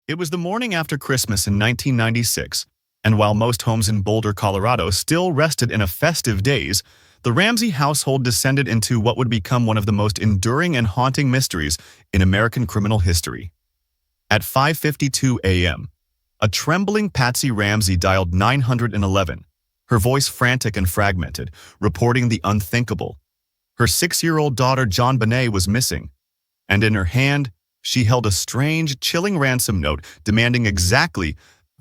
It was the morning after Christmas in 1996, and while most homes in Boulder, Colorado still rested in a festive daze, the Ramsey household descended into what would become one of the most enduring and haunting mysteries in American criminal history. At 5:52 a.m., a trembling Patsy Ramsey dialed 911, her voice frantic and fragmented, reporting the unthinkable. Her 6-year-old daughter JonBenet was missing, and in her hand, she held a strange, chilling ransom note demanding exactly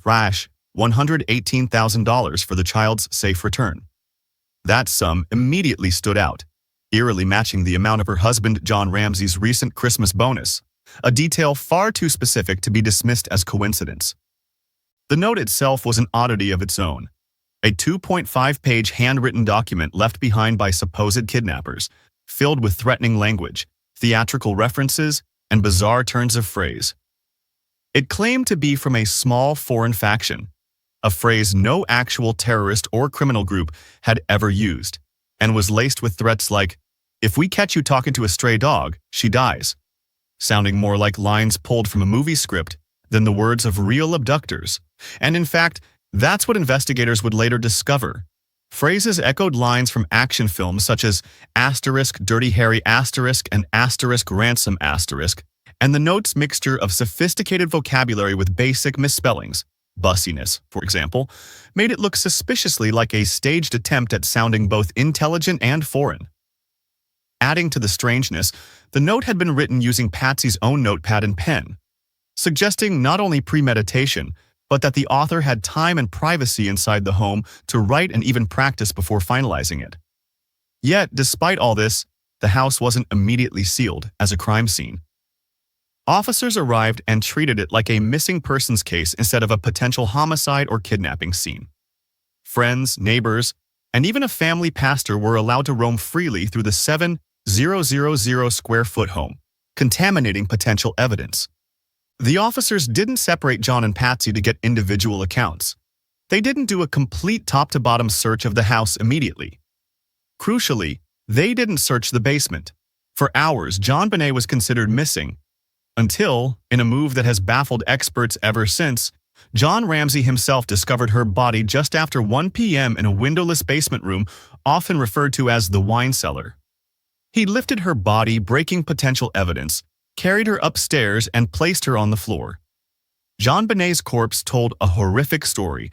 $118,000 for the child's safe return. That sum immediately stood out, eerily matching the amount of her husband John Ramsey's recent Christmas bonus, a detail far too specific to be dismissed as coincidence. The note itself was an oddity of its own, a 2.5-page handwritten document left behind by supposed kidnappers, filled with threatening language, theatrical references, and bizarre turns of phrase. It claimed to be from a small foreign faction, a phrase no actual terrorist or criminal group had ever used, and was laced with threats like, "If we catch you talking to a stray dog, she dies," sounding more like lines pulled from a movie script than the words of real abductors. And in fact, that's what investigators would later discover. Phrases echoed lines from action films such as *Dirty Harry*, and *Ransom*, and the note's mixture of sophisticated vocabulary with basic misspellings, bussiness, for example, made it look suspiciously like a staged attempt at sounding both intelligent and foreign. Adding to the strangeness, the note had been written using Patsy's own notepad and pen, suggesting not only premeditation, but that the author had time and privacy inside the home to write and even practice before finalizing it. Yet, despite all this, the house wasn't immediately sealed as a crime scene. Officers arrived and treated it like a missing persons case instead of a potential homicide or kidnapping scene. Friends, neighbors, and even a family pastor were allowed to roam freely through the 7,000 square foot home, contaminating potential evidence. The officers didn't separate John and Patsy to get individual accounts. They didn't do a complete top-to-bottom search of the house immediately. Crucially, they didn't search the basement. For hours, JonBenet was considered missing, until, in a move that has baffled experts ever since, John Ramsey himself discovered her body just after 1 p.m. in a windowless basement room, often referred to as the wine cellar. He lifted her body, breaking potential evidence, carried her upstairs, and placed her on the floor. JonBenet's corpse told a horrific story.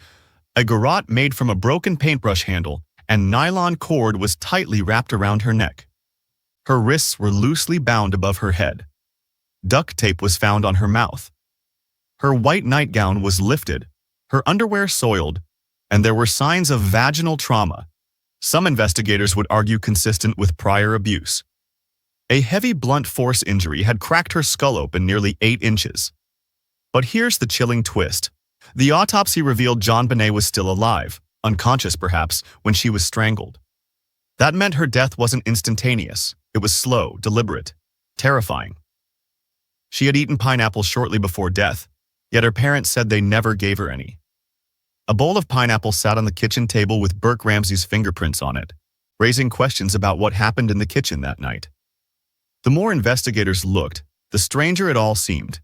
A garrote made from a broken paintbrush handle and nylon cord was tightly wrapped around her neck. Her wrists were loosely bound above her head. Duct tape was found on her mouth. Her white nightgown was lifted, her underwear soiled, and there were signs of vaginal trauma, some investigators would argue consistent with prior abuse. A heavy blunt force injury had cracked her skull open nearly 8 inches. But here's the chilling twist. The autopsy revealed JonBenet was still alive, unconscious perhaps, when she was strangled. That meant her death wasn't instantaneous. It was slow, deliberate, terrifying. She had eaten pineapple shortly before death, yet her parents said they never gave her any. A bowl of pineapple sat on the kitchen table with Burke Ramsey's fingerprints on it, raising questions about what happened in the kitchen that night. The more investigators looked, the stranger it all seemed.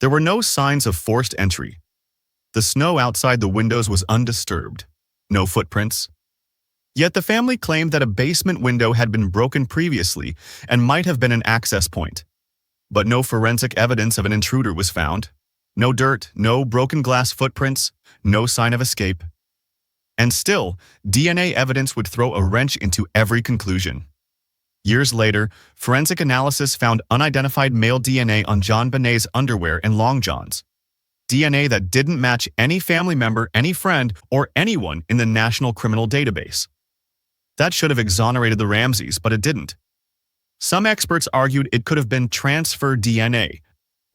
There were no signs of forced entry. The snow outside the windows was undisturbed. No footprints. Yet the family claimed that a basement window had been broken previously and might have been an access point. But no forensic evidence of an intruder was found. No dirt, no broken glass footprints, no sign of escape. And still, DNA evidence would throw a wrench into every conclusion. Years later, forensic analysis found unidentified male DNA on JonBenet's underwear and long johns. DNA that didn't match any family member, any friend, or anyone in the National Criminal Database. That should have exonerated the Ramseys, but it didn't. Some experts argued it could have been transfer DNA,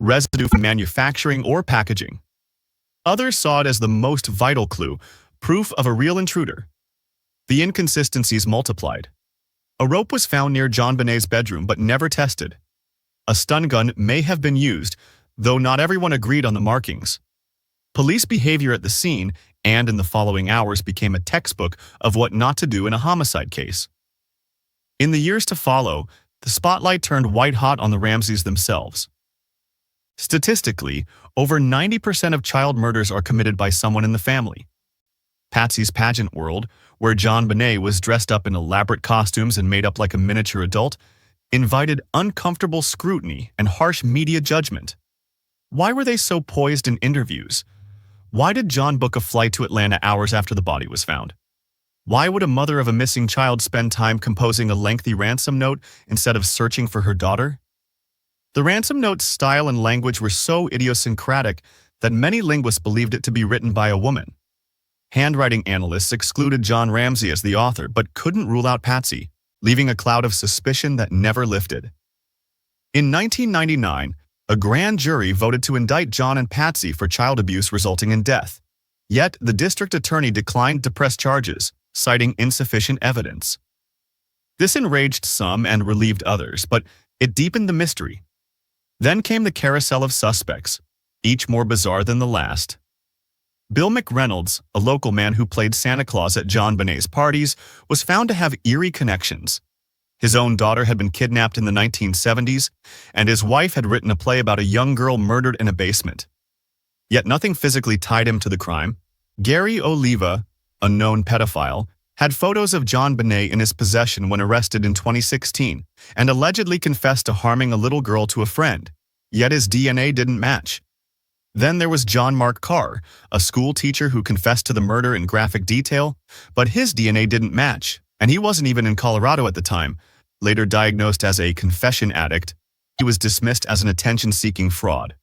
residue from manufacturing or packaging. Others saw it as the most vital clue, proof of a real intruder. The inconsistencies multiplied. A rope was found near JonBenet's bedroom but never tested. A stun gun may have been used, though not everyone agreed on the markings. Police behavior at the scene and in the following hours became a textbook of what not to do in a homicide case. In the years to follow, the spotlight turned white-hot on the Ramseys themselves. Statistically, over 90% of child murders are committed by someone in the family. Patsy's pageant world, where John Bonet was dressed up in elaborate costumes and made up like a miniature adult, invited uncomfortable scrutiny and harsh media judgment. Why were they so poised in interviews? Why did John book a flight to Atlanta hours after the body was found? Why would a mother of a missing child spend time composing a lengthy ransom note instead of searching for her daughter? The ransom note's style and language were so idiosyncratic that many linguists believed it to be written by a woman. Handwriting analysts excluded John Ramsey as the author but couldn't rule out Patsy, leaving a cloud of suspicion that never lifted. In 1999, a grand jury voted to indict John and Patsy for child abuse resulting in death. Yet, the district attorney declined to press charges, citing insufficient evidence. This enraged some and relieved others, but it deepened the mystery. Then came the carousel of suspects, each more bizarre than the last. Bill McReynolds, a local man who played Santa Claus at John Bonet's parties, was found to have eerie connections. His own daughter had been kidnapped in the 1970s, and his wife had written a play about a young girl murdered in a basement. Yet nothing physically tied him to the crime. Gary Oliva, a known pedophile, had photos of John Bonet in his possession when arrested in 2016 and allegedly confessed to harming a little girl to a friend, yet his DNA didn't match. Then there was John Mark Carr, a school teacher who confessed to the murder in graphic detail, but his DNA didn't match, and he wasn't even in Colorado at the time. Later diagnosed as a confession addict, he was dismissed as an attention-seeking fraud.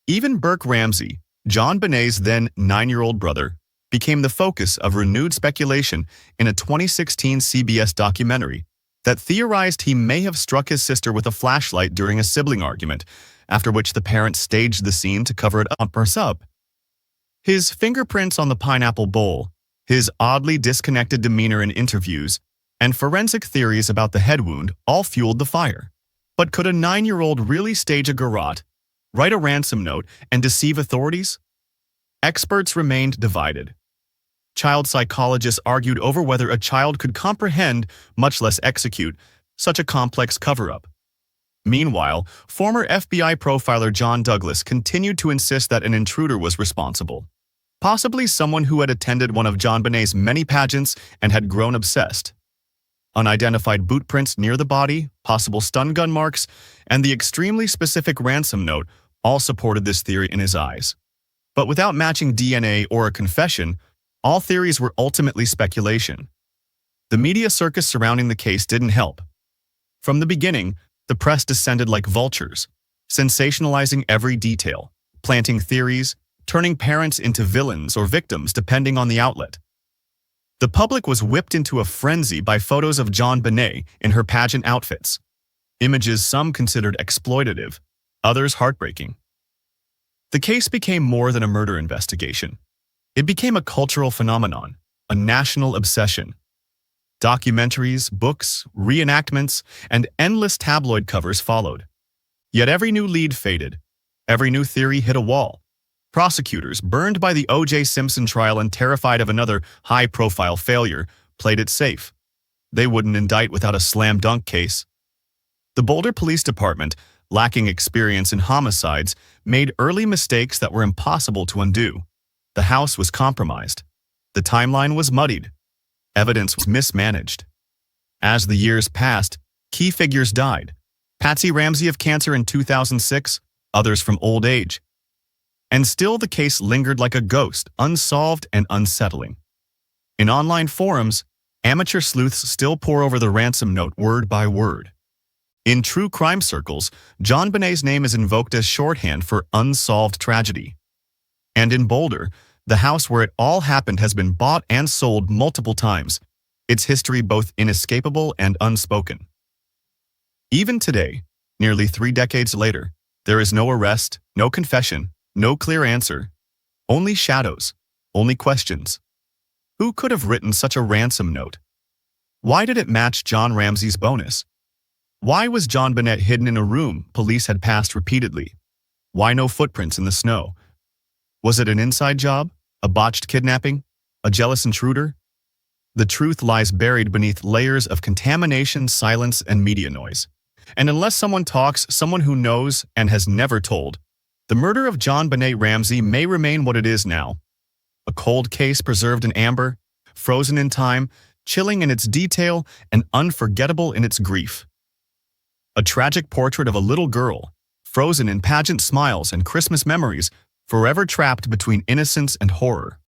Even Burke Ramsey, John Bonet's then 9-year-old brother, became the focus of renewed speculation in a 2016 CBS documentary that theorized he may have struck his sister with a flashlight during a sibling argument, after which the parents staged the scene to cover it up or sub. His fingerprints on the pineapple bowl, his oddly disconnected demeanor in interviews, and forensic theories about the head wound all fueled the fire. But could a 9-year-old really stage a garrote, write a ransom note, and deceive authorities? Experts remained divided. Child psychologists argued over whether a child could comprehend, much less execute, such a complex cover-up. Meanwhile, former FBI profiler John Douglas continued to insist that an intruder was responsible, possibly someone who had attended one of John Bonet's many pageants and had grown obsessed. Unidentified boot prints near the body, possible stun gun marks, and the extremely specific ransom note all supported this theory in his eyes. But without matching DNA or a confession, all theories were ultimately speculation. The media circus surrounding the case didn't help. From the beginning, the press descended like vultures, sensationalizing every detail, planting theories, turning parents into villains or victims depending on the outlet. The public was whipped into a frenzy by photos of John Bonet in her pageant outfits, images some considered exploitative, others heartbreaking. The case became more than a murder investigation. It became a cultural phenomenon, a national obsession. Documentaries, books, reenactments, and endless tabloid covers followed. Yet every new lead faded. Every new theory hit a wall. Prosecutors, burned by the O.J. Simpson trial and terrified of another high-profile failure, played it safe. They wouldn't indict without a slam-dunk case. The Boulder Police Department, lacking experience in homicides, made early mistakes that were impossible to undo. The house was compromised. The timeline was muddied. Evidence was mismanaged. As the years passed, key figures died. Patsy Ramsey of cancer in 2006, others from old age. And still the case lingered like a ghost, unsolved and unsettling. In online forums, amateur sleuths still pore over the ransom note word by word. In true crime circles, John Bonet's name is invoked as shorthand for unsolved tragedy. And in Boulder, the house where it all happened has been bought and sold multiple times, its history both inescapable and unspoken. Even today, nearly 3 decades later, there is no arrest, no confession, no clear answer, only shadows, only questions. Who could have written such a ransom note? Why did it match John Ramsey's bonus? Why was John Bonet hidden in a room police had passed repeatedly? Why no footprints in the snow? Was it an inside job? A botched kidnapping? A jealous intruder? The truth lies buried beneath layers of contamination, silence, and media noise. And unless someone talks, someone who knows and has never told, The murder of John Benet Ramsey may remain what it is now. A cold case preserved in amber, frozen in time, chilling in its detail, and unforgettable in its grief. A tragic portrait of a little girl, frozen in pageant smiles and Christmas memories, forever trapped between innocence and horror.